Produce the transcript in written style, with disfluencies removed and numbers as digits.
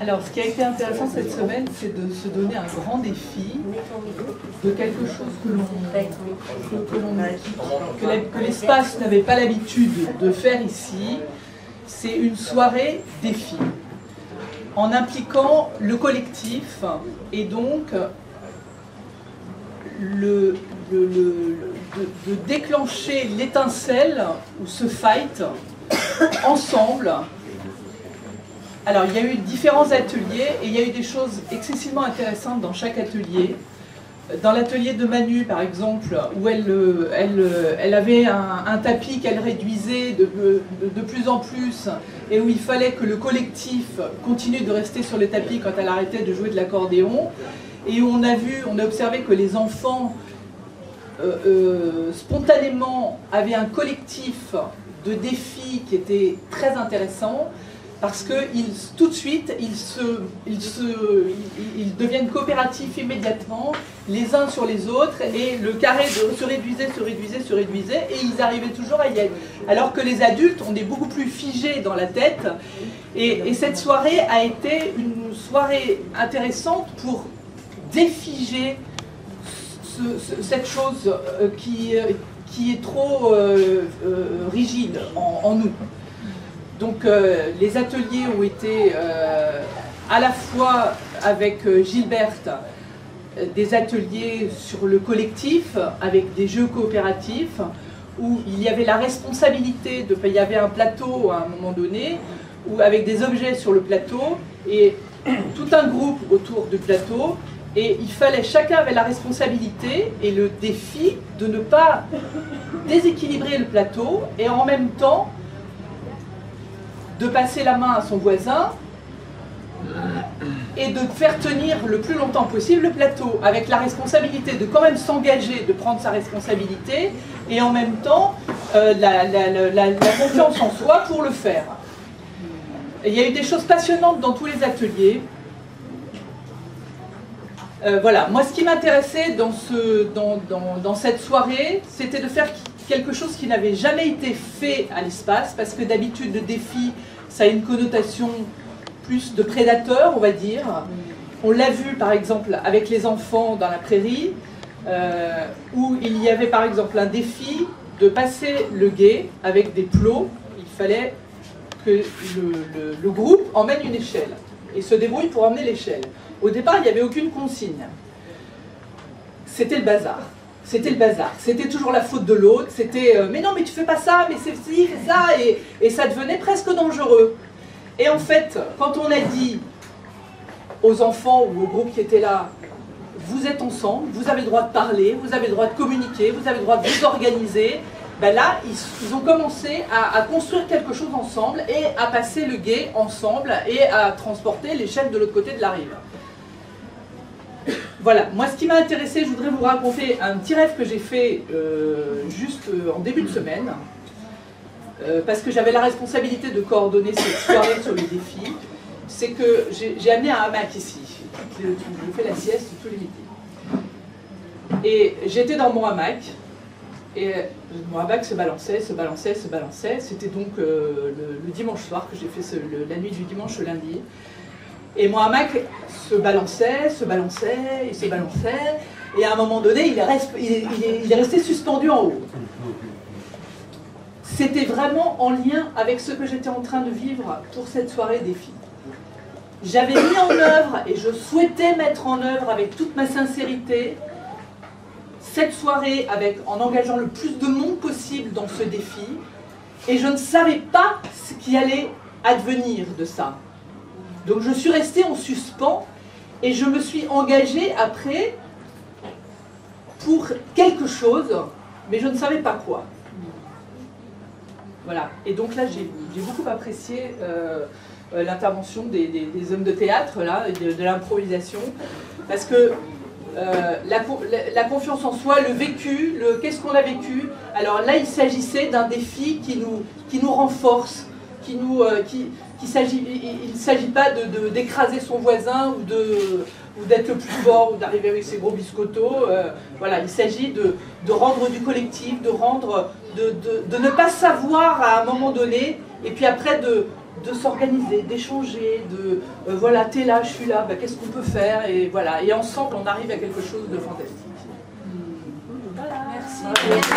Alors, ce qui a été intéressant cette semaine, c'est de se donner un grand défi de quelque chose que l'espace n'avait pas l'habitude de faire ici. C'est une soirée défi, en impliquant le collectif et donc de déclencher l'étincelle ou ce fight ensemble. Alors, il y a eu différents ateliers et il y a eu des choses excessivement intéressantes dans chaque atelier. Dans l'atelier de Manu, par exemple, où elle avait un tapis qu'elle réduisait de plus en plus et où il fallait que le collectif continue de rester sur le tapis quand elle arrêtait de jouer de l'accordéon, et où on a observé que les enfants spontanément avaient un collectif de défis qui était très intéressant, parce que tout de suite, ils deviennent coopératifs immédiatement, les uns sur les autres, et le carré se réduisait, et ils arrivaient toujours à y être. Alors que les adultes, on est beaucoup plus figés dans la tête, et cette soirée a été une soirée intéressante pour défiger cette chose qui est trop rigide en nous. Donc les ateliers ont été à la fois avec Gilberte, des ateliers sur le collectif, avec des jeux coopératifs, où il y avait la responsabilité, il y avait un plateau à un moment donné, où, avec des objets sur le plateau, et tout un groupe autour du plateau, et chacun avait la responsabilité et le défi de ne pas déséquilibrer le plateau, et en même temps, de passer la main à son voisin et de faire tenir le plus longtemps possible le plateau, avec la responsabilité de quand même s'engager, de prendre sa responsabilité, et en même temps la confiance en soi pour le faire. Et il y a eu des choses passionnantes dans tous les ateliers. Voilà, moi ce qui m'intéressait dans cette soirée, c'était de faire quelque chose qui n'avait jamais été fait à l'espace, parce que d'habitude le défi, ça a une connotation plus de prédateur, on va dire. On l'a vu par exemple avec les enfants dans la prairie, où il y avait par exemple un défi de passer le gué avec des plots. Il fallait que le groupe emmène une échelle et se débrouille pour emmener l'échelle. Au départ, il n'y avait aucune consigne. C'était le bazar. C'était le bazar. C'était toujours la faute de l'autre. C'était mais non, mais tu fais pas ça, mais c'est ci, fais ça, et ça devenait presque dangereux. Et en fait, quand on a dit aux enfants ou au groupe qui était là, vous êtes ensemble, vous avez le droit de parler, vous avez le droit de communiquer, vous avez le droit de vous organiser, ben là, ils ont commencé à construire quelque chose ensemble et à passer le gué ensemble et à transporter l'échelle de l'autre côté de la rive. Voilà, moi ce qui m'a intéressé, je voudrais vous raconter un petit rêve que j'ai fait juste en début de semaine, parce que j'avais la responsabilité de coordonner cette soirée sur les défis. C'est que j'ai amené un hamac ici, je fais la sieste tous les midis. Et j'étais dans mon hamac, et mon hamac se balançait. C'était donc le dimanche soir que j'ai fait la nuit du dimanche au lundi. Et mon hamac se balançait, et à un moment donné, il est resté suspendu en haut. C'était vraiment en lien avec ce que j'étais en train de vivre pour cette soirée défi. J'avais mis en œuvre, et je souhaitais mettre en œuvre avec toute ma sincérité, cette soirée en engageant le plus de monde possible dans ce défi, et je ne savais pas ce qui allait advenir de ça. Donc je suis restée en suspens et je me suis engagée après pour quelque chose, mais je ne savais pas quoi. Voilà. Et donc là, j'ai beaucoup apprécié l'intervention des hommes de théâtre, là, de l'improvisation, parce que la confiance en soi, le vécu, qu'est-ce qu'on a vécu. Alors là, il s'agissait d'un défi qui nous renforce, il ne s'agit pas d'écraser son voisin ou d'être le plus fort ou d'arriver avec ses gros biscottos. Voilà, il s'agit de rendre du collectif, de ne pas savoir à un moment donné, et puis après de de s'organiser, d'échanger, de voilà, t'es là, je suis là, bah, qu'est-ce qu'on peut faire, et voilà, et ensemble on arrive à quelque chose de fantastique. Voilà. Merci.